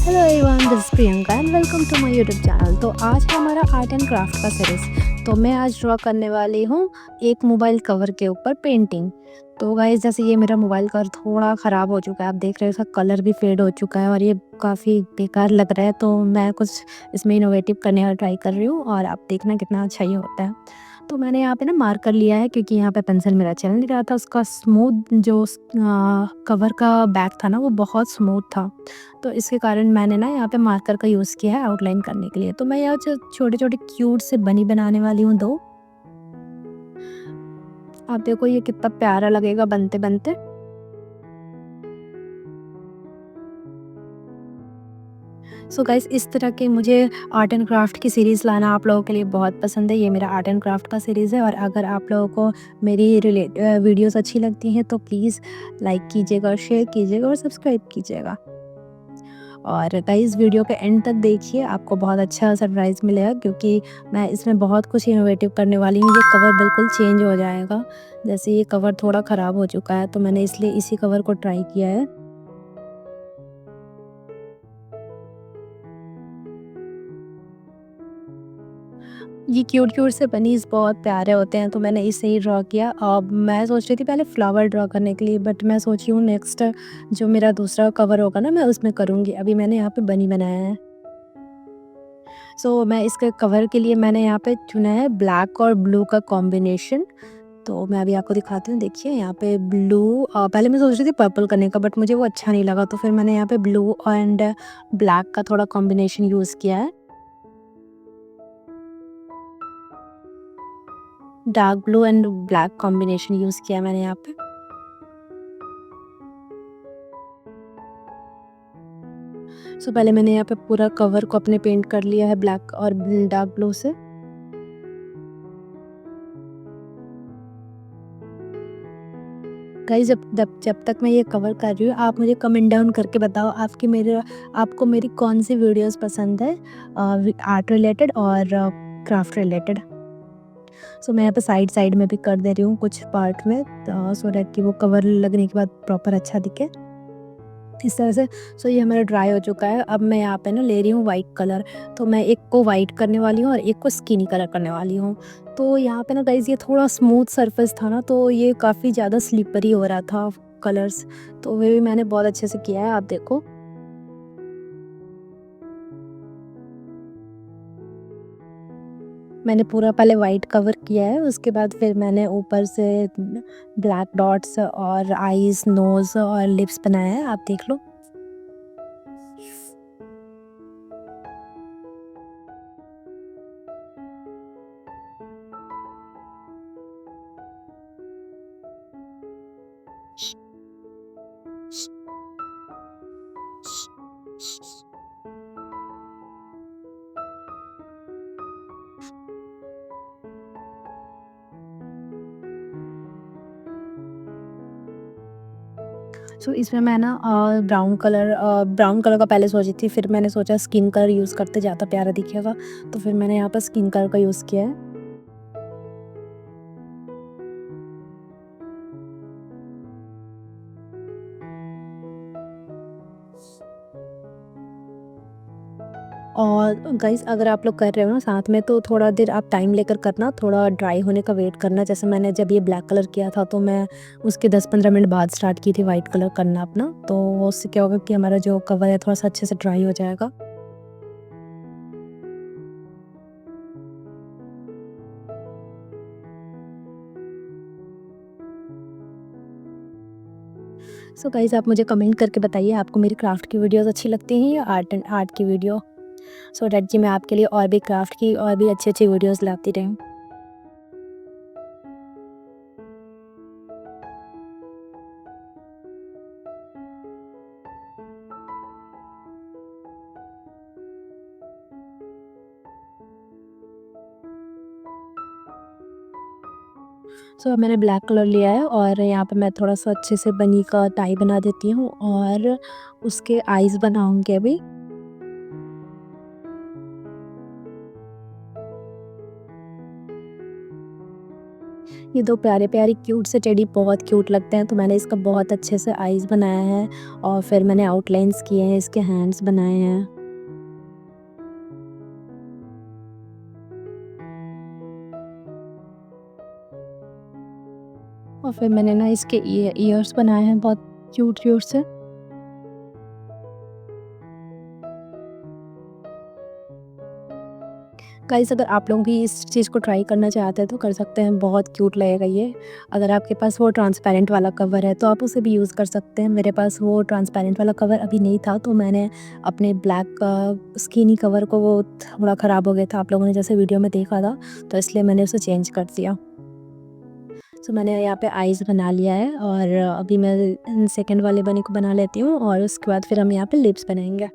Hello everyone, this is Priyanka and welcome to my YouTube channel. तो आज है हमारा आर्ट एंड क्राफ्ट का सीरीज़। तो मैं आज ड्रॉ करने वाली हूँ एक मोबाइल कवर के ऊपर पेंटिंग। तो गाइस, जैसे ये मेरा मोबाइल कवर थोड़ा ख़राब हो चुका है, आप देख रहे हो, इसका कलर भी फेड हो चुका है और ये काफ़ी बेकार लग रहा है। तो मैं कुछ इसमें इनोवेटिव करने का ट्राई कर रही हूँ और आप देखना कितना अच्छा ये होता है। तो मैंने यहाँ पे ना मार्कर लिया है क्योंकि यहाँ पे पेंसिल मेरा चल नहीं रहा था। उसका स्मूथ जो कवर का बैक था ना, वो बहुत स्मूथ था। तो इसके कारण मैंने ना यहाँ पे मार्कर का यूज़ किया है आउटलाइन करने के लिए। तो मैं यहाँ छोटे छोटे क्यूट से बनी बनाने वाली हूँ दो। आप देखो ये कितना प्यारा लगेगा बनते बनते। सो गाइस, इस तरह के मुझे आर्ट एंड क्राफ्ट की सीरीज़ लाना आप लोगों के लिए बहुत पसंद है। ये मेरा आर्ट एंड क्राफ्ट का सीरीज़ है और अगर आप लोगों को मेरी वीडियोस अच्छी लगती हैं तो प्लीज़ लाइक कीजिएगा और शेयर कीजिएगा और सब्सक्राइब कीजिएगा। और गाइस, वीडियो के एंड तक देखिए, आपको बहुत अच्छा सरप्राइज़ मिलेगा क्योंकि मैं इसमें बहुत कुछ इनोवेटिव करने वाली हूँ। ये कवर बिल्कुल चेंज हो जाएगा। जैसे ये कवर थोड़ा ख़राब हो चुका है तो मैंने इसलिए इसी कवर को ट्राई किया है। ये क्यूट-क्यूट से बनीज़ बहुत प्यारे होते हैं तो मैंने इसे ही ड्रॉ किया। मैं सोच रही थी पहले फ्लावर ड्रॉ करने के लिए, बट मैं सोच रही हूँ नेक्स्ट जो मेरा दूसरा कवर होगा ना, मैं उसमें करूँगी। अभी मैंने यहाँ पे बनी बनाया है। सो मैं इसके कवर के लिए मैंने यहाँ पे चुना है ब्लैक और ब्लू का कॉम्बिनेशन। तो मैं अभी आपको दिखाती हूँ। देखिए यहाँ पे ब्लू, पहले मैं सोच रही थी पर्पल करने का, बट मुझे वो अच्छा नहीं लगा तो फिर मैंने यहाँ पे ब्लू एंड ब्लैक का थोड़ा कॉम्बिनेशन यूज़ किया है। Dark blue and black combination use किया है मैंने यहाँ पे। सो पहले मैंने यहाँ पे पूरा कवर को अपने पेंट कर लिया है ब्लैक और डार्क ब्लू से। गाइस, जब तक मैं ये कवर कर रही हूँ, आप मुझे कमेंट डाउन करके बताओ आपको मेरी कौन सी वीडियोस पसंद है, आर्ट रिलेटेड और क्राफ्ट रिलेटेड। सो मैं यहाँ पे साइड साइड में भी कर दे रही हूँ कुछ पार्ट में, सो दैट कि वो कवर लगने के बाद प्रॉपर अच्छा दिखे इस तरह से। सो ये हमारा ड्राई हो चुका है। अब मैं यहाँ पे ना ले रही हूँ वाइट कलर। तो मैं एक को वाइट करने वाली हूँ और एक को स्किनी कलर करने वाली हूँ। तो यहाँ पे ना गाइस, ये थोड़ा स्मूथ सरफेस था ना, तो ये काफ़ी ज़्यादा स्लिपरी हो रहा था कलर्स। तो वे भी मैंने बहुत अच्छे से किया है, आप देखो। मैंने पूरा पहले वाइट कवर किया है, उसके बाद फिर मैंने ऊपर से ब्लैक डॉट्स और आईज, नोज़ और लिप्स बनाया है, आप देख लो। सो इसमें मैं ना ब्राउन कलर का पहले सोची थी, फिर मैंने सोचा स्किन कलर यूज़ करते ज़्यादा प्यारा दिखेगा, तो फिर मैंने यहाँ पर स्किन कलर का यूज़ किया है। और गाइस, अगर आप लोग कर रहे हो ना साथ में, तो थोड़ा देर आप टाइम लेकर करना, थोड़ा ड्राई होने का वेट करना। जैसे मैंने जब ये ब्लैक कलर किया था तो मैं उसके 10-15 मिनट बाद स्टार्ट की थी वाइट कलर करना अपना। तो उससे क्या होगा कि हमारा जो कवर है थोड़ा सा अच्छे से ड्राई हो जाएगा। सो गाइस, आप मुझे कमेंट करके बताइए आपको मेरी क्राफ्ट की वीडियोस अच्छी लगती हैं या आर्ट की वीडियो, सो दैट कि मैं आपके लिए और भी क्राफ्ट की और भी अच्छी अच्छी वीडियोस लाती रहूँ। सो अब मैंने ब्लैक कलर लिया है और यहाँ पे मैं थोड़ा सा अच्छे से बनी का टाई बना देती हूँ और उसके आईज बनाऊंगी अभी। ये 2 प्यारे-प्यारे क्यूट से टेडी बहुत क्यूट लगते हैं, तो मैंने इसका बहुत अच्छे से आईज़ बनाया है और फिर मैंने आउटलाइन्स किए हैं, इसके हैंड्स बनाए हैं। और फिर मैंने ना इसके ईयर्स बनाए हैं बहुत क्यूट-क्यूट से। गाइस अगर आप लोग भी इस चीज़ को ट्राई करना चाहते हैं तो कर सकते हैं, बहुत क्यूट लगेगा ये। अगर आपके पास वो ट्रांसपेरेंट वाला कवर है तो आप उसे भी यूज़ कर सकते हैं। मेरे पास वो ट्रांसपेरेंट वाला कवर अभी नहीं था, तो मैंने अपने ब्लैक स्किनी कवर को, वो थोड़ा ख़राब हो गया था, आप लोगों ने जैसे वीडियो में देखा था, तो इसलिए मैंने उसे चेंज कर दिया। तो मैंने यहाँ पे आईज़ बना लिया है और अभी मैं सेकंड वाले बनी को बना लेती हूँ और उसके बाद फिर हम यहाँ पे लिप्स बनाएंगे।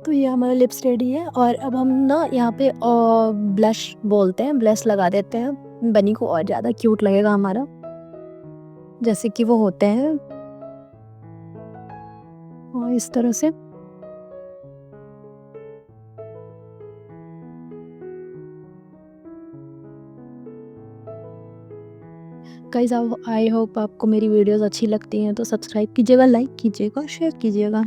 तो ये हमारा लिप्स रेडी है और अब हम ना यहाँ पे ब्लश बोलते हैं, ब्लश लगा देते हैं। बनी को और ज़्यादा क्यूट लगेगा हमारा, जैसे कि वो होते हैं और इस तरह से। गाइस आई होप आपको मेरी वीडियोस अच्छी लगती हैं, तो सब्सक्राइब कीजिएगा, लाइक कीजिएगा, शेयर कीजिएगा।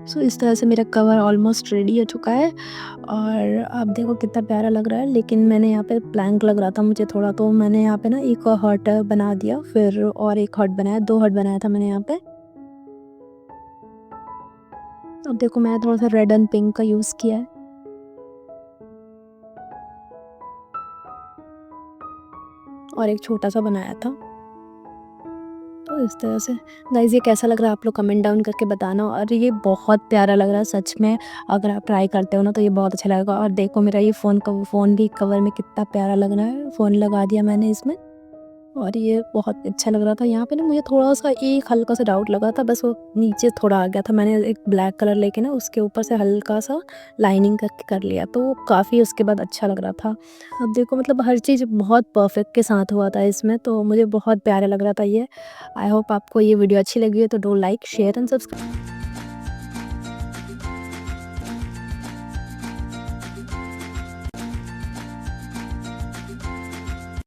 सो इस तरह से मेरा कवर ऑलमोस्ट रेडी हो चुका है और आप देखो कितना प्यारा लग रहा है। लेकिन मैंने यहाँ पे ब्लैंक लग रहा था मुझे थोड़ा, तो मैंने यहाँ पे ना एक हार्ट बना दिया, फिर और एक हार्ट बनाया, 2 हार्ट बनाया था मैंने यहाँ पे। अब देखो मैं थोड़ा सा रेड एंड पिंक का यूज़ किया है और एक छोटा सा बनाया था। तो इस तरह से गाइज़ ये कैसा लग रहा है आप लोग कमेंट डाउन करके बताना। और ये बहुत प्यारा लग रहा है सच में, अगर आप ट्राई करते हो ना तो ये बहुत अच्छा लगेगा। और देखो मेरा ये फ़ोन भी कवर में कितना प्यारा लग रहा है, फ़ोन लगा दिया मैंने इसमें और ये बहुत अच्छा लग रहा था। यहाँ पे ना मुझे थोड़ा-सा एक हल्का सा डाउट लगा था, बस वो नीचे थोड़ा आ गया था। मैंने एक ब्लैक कलर लेके ना उसके ऊपर से हल्का-सा लाइनिंग करके कर लिया, तो वो काफ़ी उसके बाद अच्छा लग रहा था। अब देखो मतलब हर चीज़ बहुत परफेक्ट के साथ हुआ था इसमें, तो मुझे बहुत प्यारा लग रहा था ये। आई होप आपको ये वीडियो अच्छी लगी है, तो do like, share and subscribe.